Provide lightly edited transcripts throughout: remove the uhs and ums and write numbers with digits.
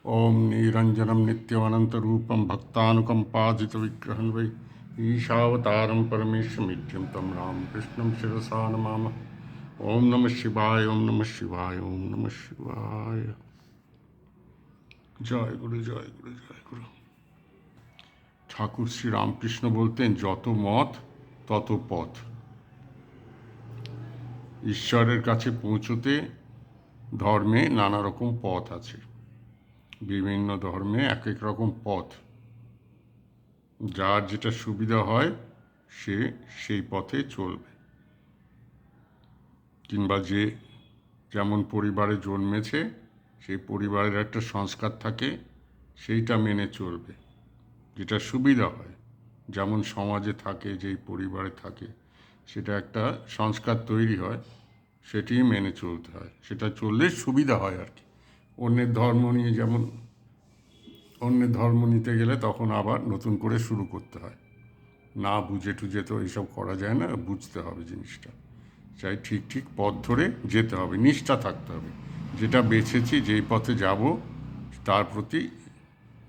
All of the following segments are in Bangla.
ओम निरंजनम नित्यमनंतरूपम भक्तानुकंपाजितविग्रहं वै ईशावतारं परमेशमित्यं तं रामकृष्णं शिरसा नमामः। ओम नमः शिवाय, ओम नमः शिवाय, ओम नमः शिवाय। জয় গুরু, জয় গুরু, জয় গুরু। ঠাকুর শ্রী রামকৃষ্ণ বলতেন, যত মত তত পথ। ঈশ্বরের কাছে পৌঁছতে ধর্মে নানা রকম পথ আছে। বিভিন্ন ধর্মে এক এক রকম পথ। যার যেটা সুবিধা হয় সে সেই পথে চলবে, কিংবা যে যেমন পরিবারে জন্মেছে সেই পরিবারের একটা সংস্কার থাকে, সেইটা মেনে চলবে। যেটা সুবিধা হয়, যেমন সমাজে থাকে, যেই পরিবারে থাকে, সেটা একটা সংস্কার তৈরি হয়, সেটি মেনে চলতে হয়। সেটা চললে সুবিধা হয় আর কি। অন্যের ধর্ম নিয়ে যেমন অন্যের ধর্ম নিতে গেলে তখন আবার নতুন করে শুরু করতে হয়। না বুঝে টুঝে তো এইসব করা যায় না, বুঝতে হবে জিনিসটা। চাই ঠিক ঠিক পথ ধরে যেতে হবে, নিষ্ঠা থাকতে হবে। যেটা বেছেছি, যেই পথে যাব, তার প্রতি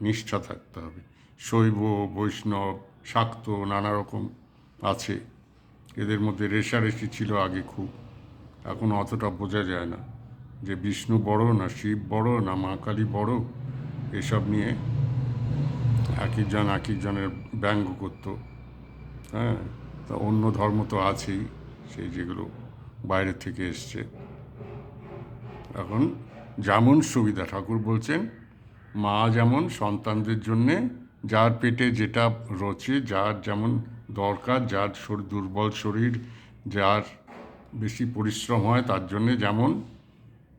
নিষ্ঠা থাকতে হবে। শৈব, বৈষ্ণব, শাক্ত নানা রকম আছে। এদের মধ্যে রেষারেষি ছিল আগে খুব, এখন অতটা বোঝা যায় না যে বিষ্ণু বড় না শিব বড় না মা কালী বড়। এসব নিয়ে এক একজনের ব্যঙ্গ করত। হ্যাঁ, তা অন্য ধর্ম তো আছেই, সেই যেগুলো বাইরে থেকে এসছে। এখন যেমন সুবিধা, ঠাকুর বলছেন, মা যেমন সন্তানদের জন্যে যার পেটে যেটা রচে, যার যেমন দরকার, যার দুর্বল শরীর, যার বেশি পরিশ্রম হয়, তার জন্যে যেমন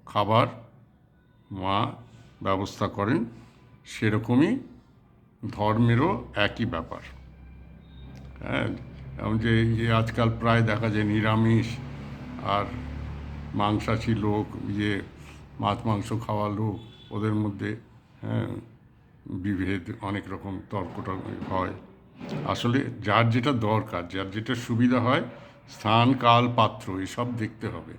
খাবার মা ব্যবস্থা করেন, সেরকমই ধর্মেরও একই ব্যাপার। হ্যাঁ, এমন যে আজকাল প্রায় দেখা যায় নিরামিষ আর মাংসাশী লোক, মাছ মাংস খাওয়া লোক, ওদের মধ্যে হ্যাঁ বিভেদ, অনেক রকম তর্কটা হয়। আসলে যার যেটা দরকার, যার যেটা সুবিধা হয়, স্থান কাল পাত্র এসব দেখতে হবে।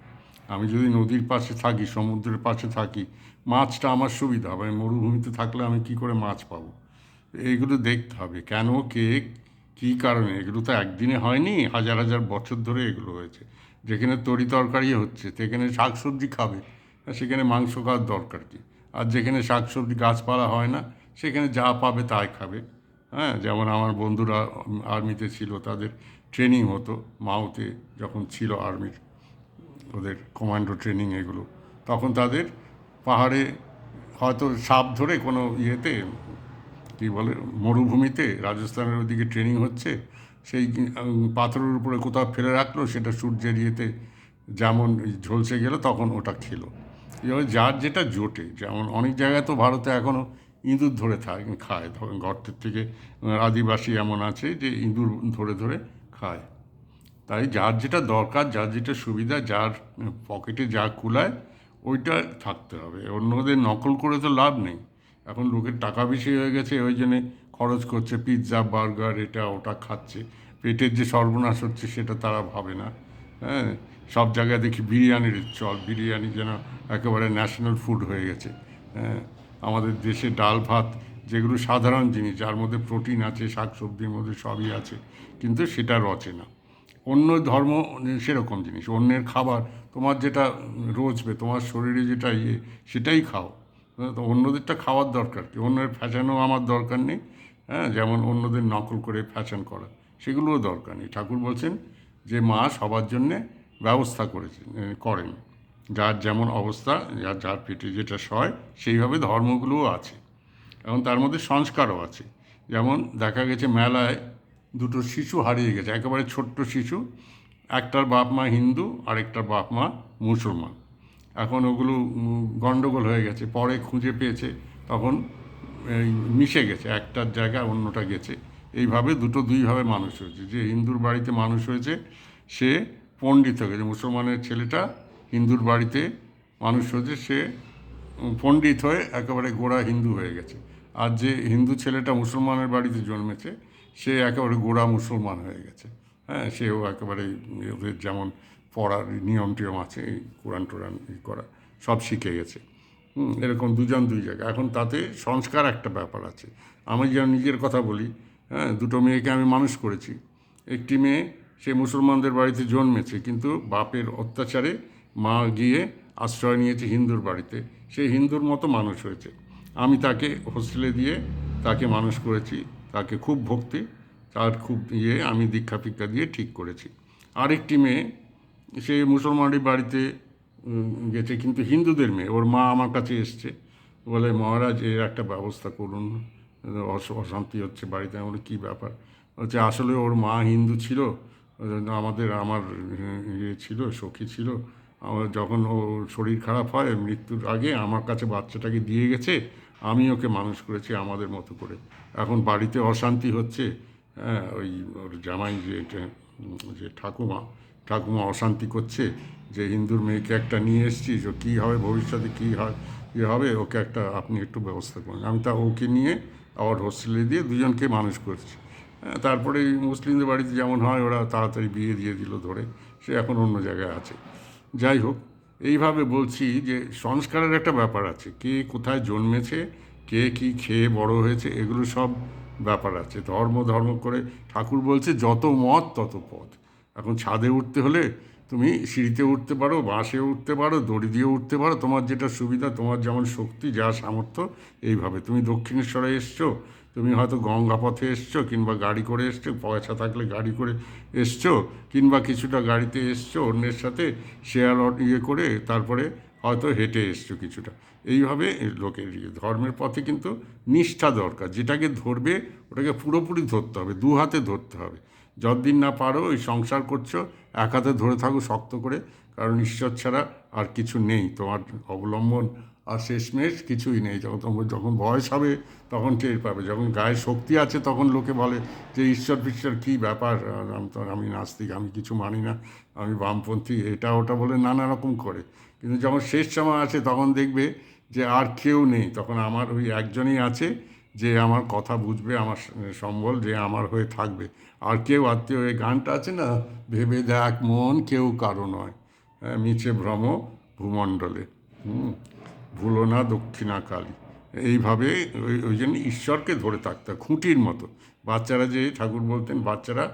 আমি যদি নদীর পাশে থাকি, সমুদ্রের পাশে থাকি, মাছটা আমার সুবিধা হবে। মরুভূমিতে থাকলে আমি কি করে মাছ পাবো? এইগুলো দেখতে হবে। কেন, কে, কী কারণে। এগুলো তো একদিনে হয়নি, হাজার হাজার বছর ধরে এগুলো হয়েছে। যেখানে তরি তরকারি হচ্ছে সেখানে শাক সবজি খাবে, সেখানে মাংস খাওয়ার দরকার কী? আর যেখানে শাক সবজি গাছপালা হয় না, সেখানে যা পাবে তাই খাবে। হ্যাঁ, যেমন আমার বন্ধুরা আর্মিতে ছিল, তাদের ট্রেনিং হতো মাওতে, যখন ছিল আর্মির ওদের কমান্ডো ট্রেনিং এগুলো, তখন তাদের পাহাড়ে হয়তো সাপ ধরে কোনো ইয়েতে, কী বলে, মরুভূমিতে রাজস্থানের ওদিকে ট্রেনিং হচ্ছে, সেই পাথরের উপরে কোথাও ফেলে রাখলো, সেটা সূর্যের ইয়েতে যেমন ঝলসে গেল, তখন ওটা খেলো। এভাবে যার যেটা জোটে। যেমন অনেক জায়গায় তো ভারতে এখনও ইঁদুর ধরে খায়, গর্তের থেকে আদিবাসী এমন আছে যে ইঁদুর ধরে ধরে খায়। তাই যার যেটা দরকার, যার যেটা সুবিধা, যার পকেটে যা কুলায়, ওইটা থাকতে হবে। অন্যদের নকল করে তো লাভ নেই। এখন লোকের টাকা বেশি হয়ে গেছে, ওই জন্যে খরচ করছে, পিৎজা বার্গার এটা ওটা খাচ্ছে। পেটের যে সর্বনাশ হচ্ছে সেটা তারা ভাবে না। হ্যাঁ, সব জায়গায় দেখি বিরিয়ানির চল, বিরিয়ানি যেন একেবারে ন্যাশনাল ফুড হয়ে গেছে। হ্যাঁ, আমাদের দেশে ডাল ভাত, যেগুলো সাধারণ জিনিস, যার মধ্যে প্রোটিন আছে, শাক সবজির মধ্যে সবই আছে, কিন্তু সেটা রচে না। অন্য ধর্ম সেরকম জিনিস, অন্যের খাবার তোমার যেটা রোচবে, তোমার শরীরে যেটা সেটাই খাও। তো অন্যদেরটা খাওয়ার দরকার কি? অন্যের ফ্যাশনও আমার দরকার নেই। হ্যাঁ, যেমন অন্যদের নকল করে ফ্যাশন করা, সেগুলোও দরকার নেই। ঠাকুর বলছেন যে মা সবার জন্যে ব্যবস্থা করেন। যার যেমন অবস্থা, যার যার পেটে যেটা সয়, সেইভাবে ধর্মগুলোও আছে। এবং তার মধ্যে সংস্কারও আছে। যেমন দেখা গেছে মেলায় দুটো শিশু হারিয়ে গেছে, একেবারে ছোট্ট শিশু। একটার বাপ মা হিন্দু, আরেকটার বাপ মা মুসলমান। এখন ওগুলো গণ্ডগোল হয়ে গেছে, পরে খুঁজে পেয়েছে, তখন এই মিশে গেছে, একটার জায়গায় অন্যটা গেছে। এইভাবে দুইভাবে মানুষ হয়েছে। যে হিন্দুর বাড়িতে মানুষ হয়েছে সে পণ্ডিত হয়ে গেছে, মুসলমানের ছেলেটা হিন্দুর বাড়িতে মানুষ হয়েছে, সে পণ্ডিত হয়ে একেবারে গোড়া হিন্দু হয়ে গেছে। আর যে হিন্দু ছেলেটা মুসলমানের বাড়িতে জন্মেছে, সে একেবারে গোড়া মুসলমান হয়ে গেছে। হ্যাঁ, সেও একেবারে ওদের যেমন পড়ার নিয়ম টিয়ম আছে, কোরআন টোরান করা সব শিখে গেছে। এরকম দুজন দুই জায়গায়। এখন তাতে সংস্কার একটা ব্যাপার আছে। আমি যেন নিজের কথা বলি, হ্যাঁ, দুটো মেয়েকে আমি মানুষ করেছি। একটি মেয়ে সে মুসলমানদের বাড়িতে জন্মেছে, কিন্তু বাপের অত্যাচারে মা গিয়ে আশ্রয় নিয়েছে হিন্দুর বাড়িতে। সে হিন্দুর মতো মানুষ হয়েছে। আমি তাকে হোস্টেলে দিয়ে তাকে মানুষ করেছি। তাকে খুব ভক্তি, তার খুব আমি দীক্ষা ফিক্ষা দিয়ে ঠিক করেছি। আরেকটি মেয়ে সে মুসলমানের বাড়িতে গেছে, কিন্তু হিন্দুদের মেয়ে। ওর মা আমার কাছে এসছে, বলে মহারাজ এর একটা ব্যবস্থা করুন, অশান্তি হচ্ছে বাড়িতে। আমার কী ব্যাপার? হচ্ছে আসলে ওর মা হিন্দু ছিল, আমার ছিল সখী ছিল। আমার যখন ওর শরীর খারাপ হয় মৃত্যুর আগে আমার কাছে বাচ্চাটাকে দিয়ে গেছে, আমি ওকে মানুষ করেছি আমাদের মতো করে। এখন বাড়িতে অশান্তি হচ্ছে, হ্যাঁ, ওই ওর জামাই যে ঠাকুমা অশান্তি করছে যে হিন্দুর মেয়েকে একটা নিয়ে এসেছি, যে কী হবে ভবিষ্যতে, কী হয় ইয়ে হবে, ওকে একটা আপনি একটু ব্যবস্থা করুন। আমি ওকে নিয়ে আবার হোস্টেলে দিয়ে দুজনকে মানুষ করছি। হ্যাঁ, তারপরে এই মুসলিমদের বাড়িতে যেমন হয়, ওরা তাড়াতাড়ি বিয়ে দিয়ে দিল ধরে, সে এখন অন্য জায়গায় আছে। যাই হোক, এইভাবে বলছি যে সংস্কারের একটা ব্যাপার আছে। কে কোথায় জন্মেছে, কে কী খেয়ে বড় হয়েছে, এগুলো সব ব্যাপার আছে। ধর্ম করে ঠাকুর বলছে যত মত তত পথ। এখন ছাদে উঠতে হলে তুমি সিঁড়িতে উঠতে পারো, বাসে উঠতে পারো, দড়ি দিয়ে উঠতে পারো, তোমার যেটা সুবিধা, তোমার যেমন শক্তি, যা সামর্থ্য। এইভাবে তুমি দক্ষিণেশ্বরে এসছো, তুমি হয়তো গঙ্গা পথে এসছো, কিংবা গাড়ি করে এসছো, পয়সা থাকলে গাড়ি করে এসছো, কিংবা কিছুটা গাড়িতে এসছো অন্যের সাথে শেয়ার করে, তারপরে হয়তো হেঁটে এসছো কিছুটা। এইভাবে লোকের ধর্মের পথে কিন্তু নিষ্ঠা দরকার। যেটাকে ধরবে ওটাকে পুরোপুরি ধরতে হবে, দু হাতে ধরতে হবে। যতদিন না পারো ওই সংসার করছো, এক হাতে ধরে থাকো শক্ত করে, কারণ ঈশ্বর ছাড়া আর কিছু নেই তোমার অবলম্বন। আর শেষমেশ কিছুই নেই। যখন বয়স হবে তখন টের পাবে। যখন গায়ে শক্তি আছে তখন লোকে বলে যে ঈশ্বর ফিশ্বর কী ব্যাপার, আমি নাস্তিক, আমি কিছু মানি না, আমি বামপন্থী, এটা ওটা বলে নানা রকম করে। কিন্তু যখন শেষ সময় আছে তখন দেখবে যে আর কেউ নেই, তখন আমার ওই একজনই আছে যে আমার কথা বুঝবে, আমার সম্বল, যে আমার হয়ে থাকবে। আর কেউ আত্মীয়, ওই গানটা আছে না, ভেবে দেখ মন কেউ কারো নয়, হ্যাঁ, মিছে ভ্রম ভূমণ্ডলে, ভুলো না দক্ষিণা কালী। এইভাবে ওই জন্য ঈশ্বরকে ধরে থাকতে হয় খুঁটির মতো। বাচ্চারা যে ঠাকুর বলতেন, বাচ্চারা,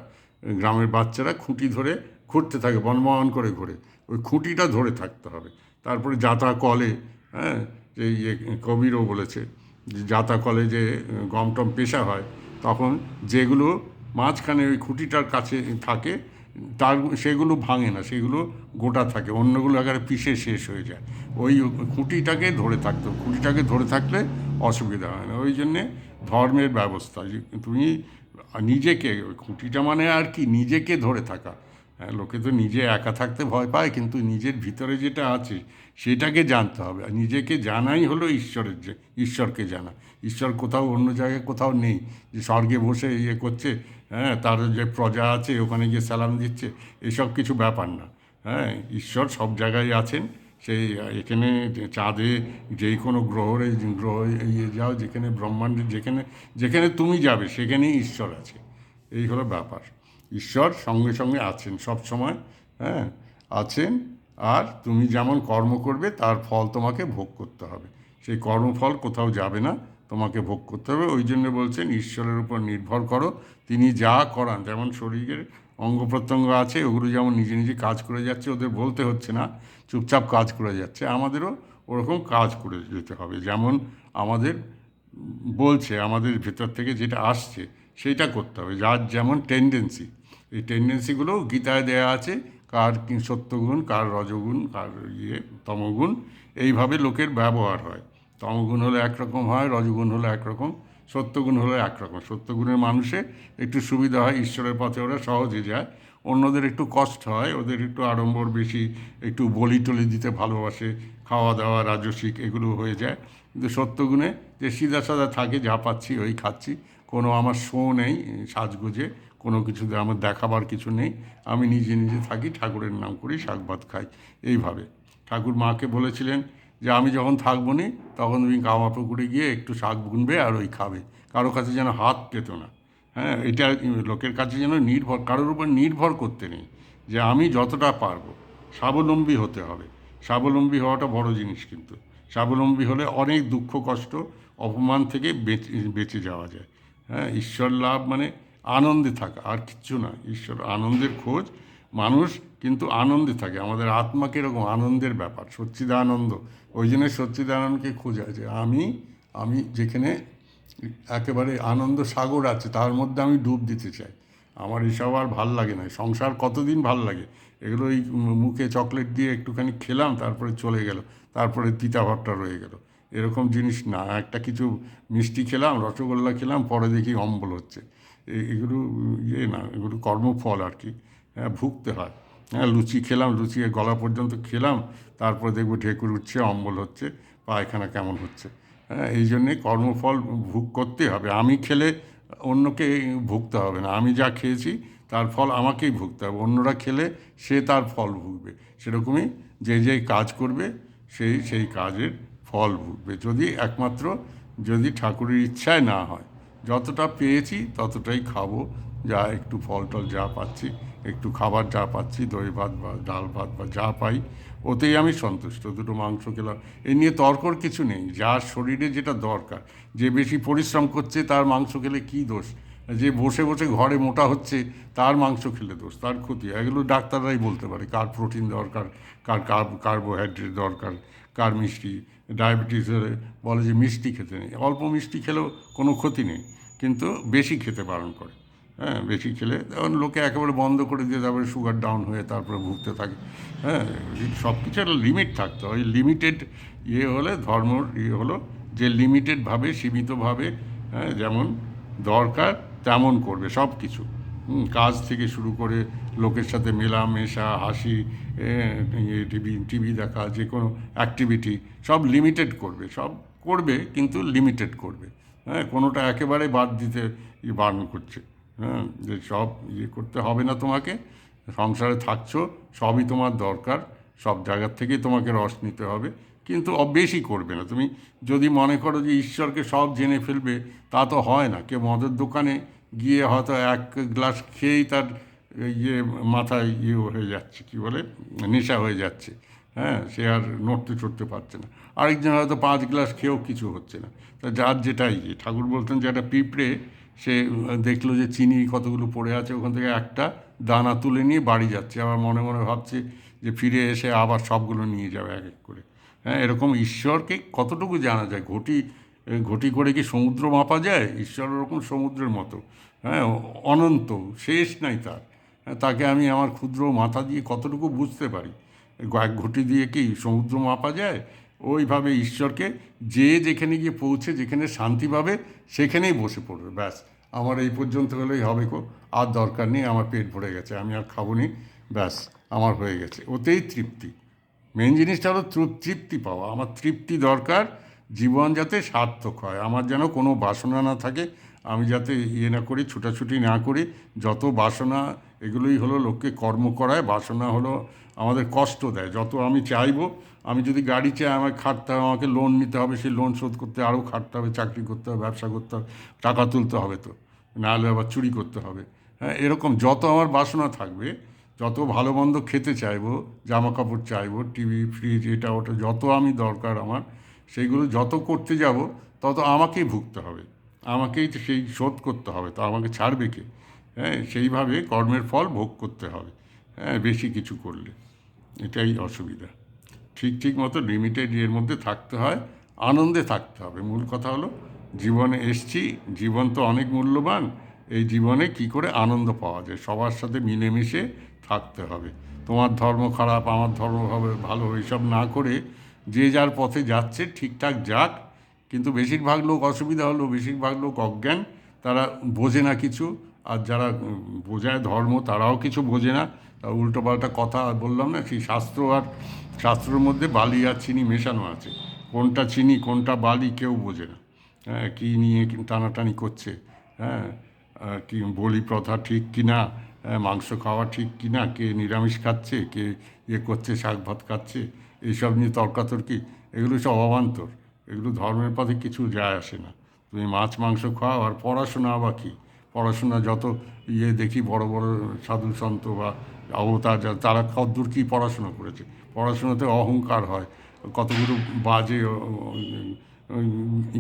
গ্রামের বাচ্চারা খুঁটি ধরে ঘুরতে থাকে, বনবন করে ঘুরে, ওই খুঁটিটা ধরে থাকতে হবে। তারপরে যাতা কলে, হ্যাঁ, যে কবিরও বলেছে যে যাতা কলে যে গম টম পেশা হয়, তখন যেগুলো মাঝখানে ওই খুঁটিটার কাছে থাকে তার সেগুলো ভাঙে না, সেগুলো গোটা থাকে, অন্যগুলো একেবারে পিষে শেষ হয়ে যায়। ওই খুঁটিটাকে ধরে থাকতে, খুঁটিটাকে ধরে থাকলে অসুবিধা হয় না। ওই জন্যে ধর্মের ব্যবস্থা, তুমি নিজেকে, ওই খুঁটিটা মানে আর কি, নিজেকে ধরে থাকা। হ্যাঁ, লোকে তো নিজে একা থাকতে ভয় পায়, কিন্তু নিজের ভিতরে যেটা আছে সেটাকে জানতে হবে। আর নিজেকে জানাই হলো ঈশ্বরকে জানা। ঈশ্বর কোথাও অন্য জায়গায় কোথাও নেই যে স্বর্গে বসে করছে, হ্যাঁ, তার যে প্রজা আছে ওখানে গিয়ে সালাম দিচ্ছে, এসব কিছু ব্যাপার না। হ্যাঁ, ঈশ্বর সব জায়গায় আছেন। সেই এখানে চাঁদে, যে কোনো গ্রহ যাও, যেখানে ব্রহ্মাণ্ডে, যেখানে যেখানে তুমি যাবে সেখানেই ঈশ্বর আছে। এই হলো ব্যাপার। ঈশ্বর সঙ্গে সঙ্গে আছেন সব সময়, হ্যাঁ, আছেন। আর তুমি যেমন কর্ম করবে তার ফল তোমাকে ভোগ করতে হবে। সেই কর্মফল কোথাও যাবে না, তোমাকে ভোগ করতে হবে। ওই জন্য বলছেন ঈশ্বরের উপর নির্ভর করো, তিনি যা করান। যেমন শরীরের অঙ্গ প্রত্যঙ্গ আছে, ওগুলো যেমন নিজে নিজে কাজ করে যাচ্ছে, ওদের বলতে হচ্ছে না, চুপচাপ কাজ করে যাচ্ছে। আমাদেরও ওরকম কাজ করে যেতে হবে, যেমন আমাদের বলছে, আমাদের ভেতর থেকে যেটা আসছে সেইটা করতে হবে। যার যেমন টেন্ডেন্সি, এই টেন্ডেন্সিগুলো গীতায় দেয়া আছে, কার সত্যগুণ, কার রজগুণ, কার তমগুণ। এইভাবে লোকের ব্যবহার হয়। তমগুণ হলে একরকম হয়, রজগুণ হলে একরকম, সত্যগুণ হলে একরকম। সত্যগুণের মানুষে একটু সুবিধা হয়, ঈশ্বরের পথে ওরা সহজে যায়। অন্যদের একটু কষ্ট হয়, ওদের একটু আড়ম্বর বেশি, একটু বলি টলি দিতে ভালোবাসে, খাওয়া দাওয়া রাজসিক এগুলো হয়ে যায়। কিন্তু সত্যগুণে যে সিধা সাদা থাকে, যা পাচ্ছি ওই খাচ্ছি, কোনো আমার শো নেই সাজগোজে, কোনো কিছুতে আমার দেখাবার কিছু নেই, আমি নিজে নিজে থাকি, ঠাকুরের নাম করি, শাক ভাত খাই। এইভাবে ঠাকুর মাকে বলেছিলেন যে আমি যখন থাকবো নি তখন তুমি কামা পুকুরে গিয়ে একটু শাক বুনবে আর ওই খাবে, কারো কাছে যেন হাত পেতো না। হ্যাঁ, এটা লোকের কাছে যেন কারোর উপর নির্ভর করতে নেই, যে আমি যতটা পারবো। স্বাবলম্বী হতে হবে। স্বাবলম্বী হওয়াটা বড় জিনিস কিন্তু। স্বাবলম্বী হলে অনেক দুঃখ কষ্ট অপমান থেকে বেঁচে যাওয়া যায়। হ্যাঁ, ঈশ্বর লাভ মানে আনন্দে থাকা, আর কিচ্ছু না। ঈশ্বর আনন্দের খোঁজ, মানুষ কিন্তু আনন্দে থাকে। আমাদের আত্মা কীরকম আনন্দের ব্যাপার, সচ্চিদানন্দ। ওই জন্য সচ্চিদানন্দকে খোঁজা যে আমি যেখানে একেবারে আনন্দ সাগর আছে তার মধ্যে আমি ডুব দিতে চাই। আমার এসব আর ভাল লাগে না। সংসার কতদিন ভাল লাগে? এগুলো এই মুখে চকলেট দিয়ে একটুখানি খেলাম, তারপরে চলে গেল, তারপরে তিতা ভাবটা রয়ে গেল। এরকম জিনিস না। একটা কিছু মিষ্টি খেলাম, রসগোল্লা খেলাম, পরে দেখি অম্বল হচ্ছে। এগুলো না, এগুলো কর্মফল আর কি। হ্যাঁ, ভুগতে হয়। হ্যাঁ, লুচি খেলাম, লুচি গলা পর্যন্ত খেলাম, তারপরে দেখবো ঢেকুর উঠছে, অম্বল হচ্ছে, পায়খানা কেমন হচ্ছে। হ্যাঁ, এই জন্যে কর্মফল ভোগ করতে হবে। আমি খেলে অন্যকে ভুগতে হবে না। আমি যা খেয়েছি তার ফল আমাকেই ভুগতে হবে। অন্যরা খেলে সে তার ফল ভুগবে। সেরকমই যে কাজ করবে সেই কাজের ফল ভুগবে, একমাত্র যদি ঠাকুরের ইচ্ছায় না হয়। যতটা পেয়েছি ততটাই খাবো, যা একটু ফল টল যা পাচ্ছি, একটু খাবার যা পাচ্ছি, দই ভাত বা ডাল ভাত বা যা পাই, ওতেই আমি সন্তুষ্ট। দুটো মাংস খেলাম, এই নিয়ে তর্কর কিছু নেই। যার শরীরে যেটা দরকার, যে বেশি পরিশ্রম করছে তার মাংস খেলে কী দোষ? যে বসে বসে ঘরে মোটা হচ্ছে তার মাংস খেলে দোষ, তার ক্ষতি। এগুলো ডাক্তাররাই বলতে পারে কার প্রোটিন দরকার, কার কার্বোহাইড্রেট দরকার, কার মিষ্টি। ডায়াবেটিস হলে বলে যে মিষ্টি খেতে নেই। অল্প মিষ্টি খেলেও কোনো ক্ষতি নেই, কিন্তু বেশি খেতে বারণ করে। হ্যাঁ, বেশি খেলে তখন লোকে একেবারে বন্ধ করে দিয়ে তারপরে সুগার ডাউন হয়ে তারপরে ভুগতে থাকে। হ্যাঁ, সব কিছু একটা লিমিট থাকতে হয়। লিমিটেড হলে ধর্মর হলো যে লিমিটেডভাবে, সীমিতভাবে, হ্যাঁ, যেমন দরকার তেমন করবে সব কিছু। কাজ থেকে শুরু করে লোকের সাথে মেলামেশা, হাসি, টিভি দেখা, যে কোনো অ্যাক্টিভিটি সব লিমিটেড করবে। সব করবে কিন্তু লিমিটেড করবে। হ্যাঁ, কোনোটা একেবারে বাদ দিতে বারণ করছে। হ্যাঁ, যে সব করতে হবে না তোমাকে। সংসারে থাকছো, সবই তোমার দরকার, সব জায়গার থেকেই তোমাকে রস নিতে হবে, কিন্তু বেশি করবে না। তুমি যদি মনে করো যে ঈশ্বরকে সব জেনে ফেলবে, তা তো হয় না। কেউ মদের দোকানে গিয়ে হয়তো এক গ্লাস খেয়েই তার মাথায় হয়ে যাচ্ছে, কী বলে, নেশা হয়ে যাচ্ছে। হ্যাঁ, সে আর নড়তে চড়তে পারছে না। আরেকজন হয়তো 5 গ্লাস খেয়েও কিছু হচ্ছে না। তা যার যেটাই ঠাকুর বলতেন যে একটা পিঁপড়ে, সে দেখলো যে চিনি কতগুলো পড়ে আছে, ওখান থেকে একটা দানা তুলে নিয়ে বাড়ি যাচ্ছে, আবার মনে মনে ভাবছে যে ফিরে এসে আবার সবগুলো নিয়ে যাবে এক এক করে। হ্যাঁ, এরকম ঈশ্বরকে কতটুকু জানা যায়? ঘটি করে কি সমুদ্র মাপা যায়? ঈশ্বর ওরকম সমুদ্রের মতো। হ্যাঁ, অনন্ত, শেষ নাই তার। হ্যাঁ, তাকে আমি আমার ক্ষুদ্র মাথা দিয়ে কতটুকু বুঝতে পারি? এক ঘটি দিয়ে কি সমুদ্র মাপা যায়? ওইভাবে ঈশ্বরকে যেখানে গিয়ে পৌঁছে, যেখানে শান্তি পাবে, সেখানেই বসে পড়বে। ব্যাস, আমার এই পর্যন্ত হলেই হবে আর দরকার নেই, আমার পেট ভরে গেছে, আমি আর খাবো নি, ব্যাস আমার হয়ে গেছে, ওতেই তৃপ্তি। মেন জিনিসটা হলো তৃপ্তি পাওয়া। আমার তৃপ্তি দরকার, জীবন যাতে সার্থক হয়, আমার যেন কোনো বাসনা না থাকে, আমি যাতে না করি, ছুটাছুটি না করি। যত বাসনা, এগুলোই হলো লোককে কর্ম করায়। বাসনা হলো আমাদের কষ্ট দেয়। যত আমি চাইবো, আমি যদি গাড়ি চাই, আমাকে খাটতে হবে, আমাকে লোন নিতে হবে, সেই লোন শোধ করতে আরও খাটতে হবে, চাকরি করতে হবে, ব্যবসা করতে হবে, টাকা তুলতে হবে, তো নাহলে আবার চুরি করতে হবে। হ্যাঁ, এরকম যত আমার বাসনা থাকবে, যত ভালো মন্দ খেতে চাইবো, জামা কাপড় চাইবো, টিভি, ফ্রিজ, এটা ওটা, যত আমি দরকার আমার, সেইগুলো যত করতে যাব, তত আমাকেই ভুগতে হবে, আমাকেই তো সেই শোধ করতে হবে। তো আমাকে ছাড়বে কে? হ্যাঁ, সেইভাবে কর্মের ফল ভোগ করতে হবে। হ্যাঁ, বেশি কিছু করলে এটাই অসুবিধা। ঠিক মতো লিমিটেড মধ্যে থাকতে হয়, আনন্দে থাকতে হবে। মূল কথা হলো জীবনে এসছি, জীবন তো অনেক মূল্যবান। এই জীবনে কি করে আনন্দ পাওয়া যায়, সবার সাথে মিলেমিশে থাকতে হবে। তোমার ধর্ম খারাপ, আমার ধর্ম ভালো, এইসব না করে যে যার পথে যাচ্ছে ঠিকঠাক যাক। কিন্তু বেশিরভাগ লোক অসুবিধা হলো, বেশিরভাগ লোক অজ্ঞান, তারা বোঝে না কিছু। আর যারা বোঝায় ধর্ম, তারাও কিছু বোঝে না। উল্টোপাল্টা কথা বললাম না, সেই শাস্ত্রের মধ্যে বালি আর চিনি মেশানো আছে। কোনটা চিনি কোনটা বালি কেউ বোঝে না। হ্যাঁ, কী নিয়ে টানাটানি করছে। হ্যাঁ, কি বলি প্রথা ঠিক কি না, মাংস খাওয়া ঠিক কি না, কে নিরামিষ খাচ্ছে, কে করছে, শাক ভাত খাচ্ছে, এইসব নিয়ে তর্কাতর্কি, এগুলো সব অবান্তর। এগুলো ধর্মের পথে কিছু যায় আসে না। তুমি মাছ মাংস খাও, আর পড়াশোনা বা কী? পড়াশোনা যত দেখি বড় বড় সাধু সন্ত বা অবতার, তারা কদ্দূর কী পড়াশোনা করেছে? পড়াশোনাতে অহংকার হয়, কতগুলো বাজে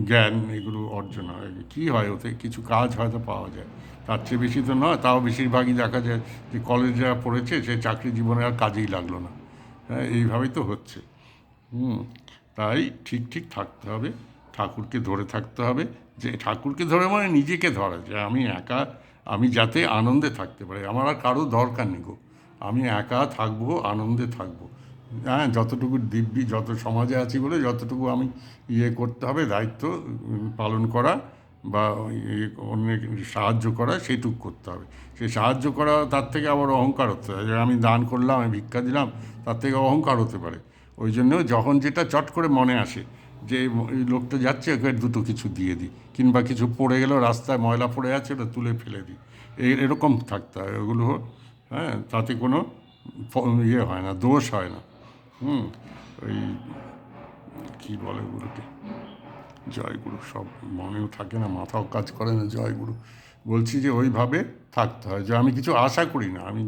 জ্ঞান এগুলো অর্জন হয়, কী হয় ওতে কিছু কাজ হয়তো পাওয়া যায়, তার চেয়ে বেশি তো নয়। তাও বেশিরভাগই দেখা যায় যে কলেজ যারা পড়েছে সে চাকরি জীবনে আর কাজেই লাগলো না। হ্যাঁ, এইভাবেই তো হচ্ছে। হুম, তাই ঠিক ঠিক থাকতে হবে, ঠাকুরকে ধরে থাকতে হবে। যে ঠাকুরকে ধরে মানে নিজেকে ধরা, যে আমি একা, আমি যাতে আনন্দে থাকতে পারি, আমার আর কারো দরকার নেই গো, আমি একা থাকবো, আনন্দে থাকবো। হ্যাঁ, যতটুকু দিব্যি, যত সমাজে আছি বলে যতটুকু আমি করতে হবে, দায়িত্ব পালন করা বা অন্যের সাহায্য করা, সেইটুকু করতে হবে। সেই সাহায্য করা, তার থেকে আবার অহংকার হতে হয়, যে আমি দান করলাম, আমি ভিক্ষা দিলাম, তার থেকে অহংকার হতে পারে। ওই জন্য যখন যেটা চট করে মনে আসে যে এই লোকটা যাচ্ছে, ওকে দুটো কিছু দিয়ে দিই, কিংবা কিছু পড়ে গেল রাস্তায়, ময়লা পড়ে আছে, ওটা তুলে ফেলে দিই, এরকম থাকতে হয়। ওগুলো, হ্যাঁ, তাতে কোনো হয় না, দোষ হয় না। ওই কী বলে ওগুলোকে, জয়গুরু, সব মনেও থাকে না, মাথাও কাজ করে না, জয়গুরু। বলছি যে ওইভাবে থাকতে হয়, যে আমি কিছু আশা করি না, আমি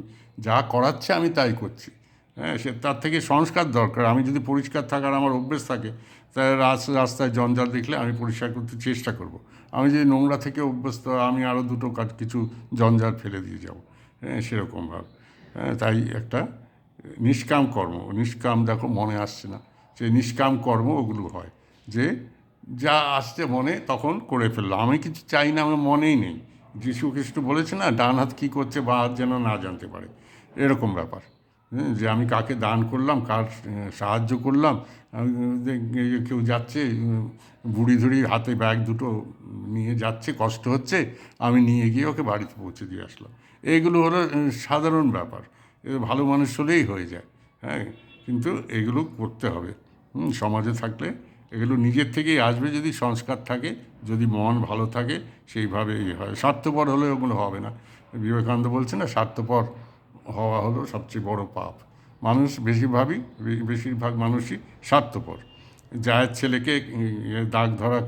যা করাচ্ছে আমি তাই করছি। হ্যাঁ, সে তার থেকে সংস্কার দরকার। আমি যদি পরিষ্কার থাকার আমার অভ্যেস থাকে, তাহলে রাস্তায় জঞ্জাল দেখলে আমি পরিষ্কার করতে চেষ্টা করব। আমি যদি নোংরা থেকে অভ্যস্ত, আমি আরও দুটো কিছু জঞ্জাল ফেলে দিয়ে যাব। হ্যাঁ, সেরকমভাবে। হ্যাঁ, তাই একটা নিষ্কাম কর্ম, নিষ্কাম, দেখো মনে আসছে না, সেই নিষ্কাম কর্ম ওগুলো হয়, যে যা আসছে মনে তখন করে ফেললো। আমি কিছু চাই না, আমার মনেই নেই। যীশু খ্রিস্ট বলেছে না, ডান হাত কী করছে বা হাত যেন না জানতে পারে, এরকম ব্যাপার। যে আমি কাকে দান করলাম, কার সাহায্য করলাম, কেউ যাচ্ছে বুড়ি ধুড়ি হাতে ব্যাগ দুটো নিয়ে যাচ্ছে, কষ্ট হচ্ছে, আমি নিয়ে গিয়ে ওকে বাড়িতে পৌঁছে দিয়ে আসলাম। এইগুলো হলো সাধারণ ব্যাপার, ভালো মানুষ হলেই হয়ে যায়। হ্যাঁ, কিন্তু এগুলো করতে হবে। সমাজে থাকলে এগুলো নিজের থেকেই আসবে, যদি সংস্কার থাকে, যদি মন ভালো থাকে, সেইভাবেই হয়। স্বার্থপর হলে ওগুলো হবে না। বিবেকানন্দ বলছে না, স্বার্থপর হওয়া হলো সবচেয়ে বড় পাপ। মানুষ বেশিরভাগ মানুষই স্বার্থপর। জায়ের ছেলেকে দাগ ধরা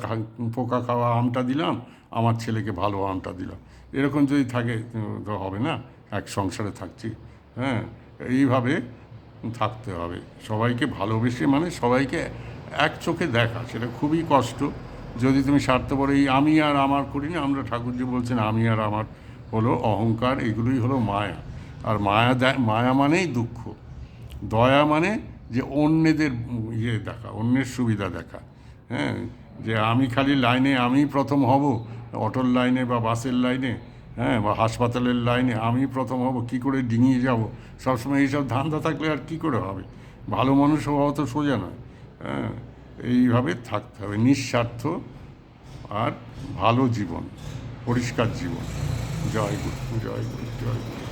পোকা খাওয়া আমটা দিলাম, আমার ছেলেকে ভালো আমটা দিলাম, এরকম যদি থাকে তো হবে না। এক সংসারে থাকছি, হ্যাঁ, এইভাবে থাকতে হবে। সবাইকে ভালোবেসে, মানে সবাইকে এক চোখে দেখা, সেটা খুবই কষ্ট। যদি তুমি স্বার্থপর, এই আমি আর আমার করি না, আমরা ঠাকুরজি বলছেন আমি আর আমার হলো অহংকার, এগুলোই হলো মায়া। আর মায়া মানেই দুঃখ। দয়া মানে যে অন্যদের দেখা, অন্যের সুবিধা দেখা। হ্যাঁ, যে আমি খালি লাইনে আমি প্রথম হব, অটোর লাইনে বা বাসের লাইনে, হ্যাঁ, বা হাসপাতালের লাইনে আমি প্রথম হব, কী করে ডিঙিয়ে যাব, সবসময় এইসব ধান্দা থাকলে আর কী করে হবে? ভালো মানুষ হওয়া তো সোজা নয়। হ্যাঁ, এইভাবে থাকতে হবে, নিঃস্বার্থ আর ভালো জীবন, পরিষ্কার জীবন। জয় গুরু, জয় গুরু, জয় গুরু।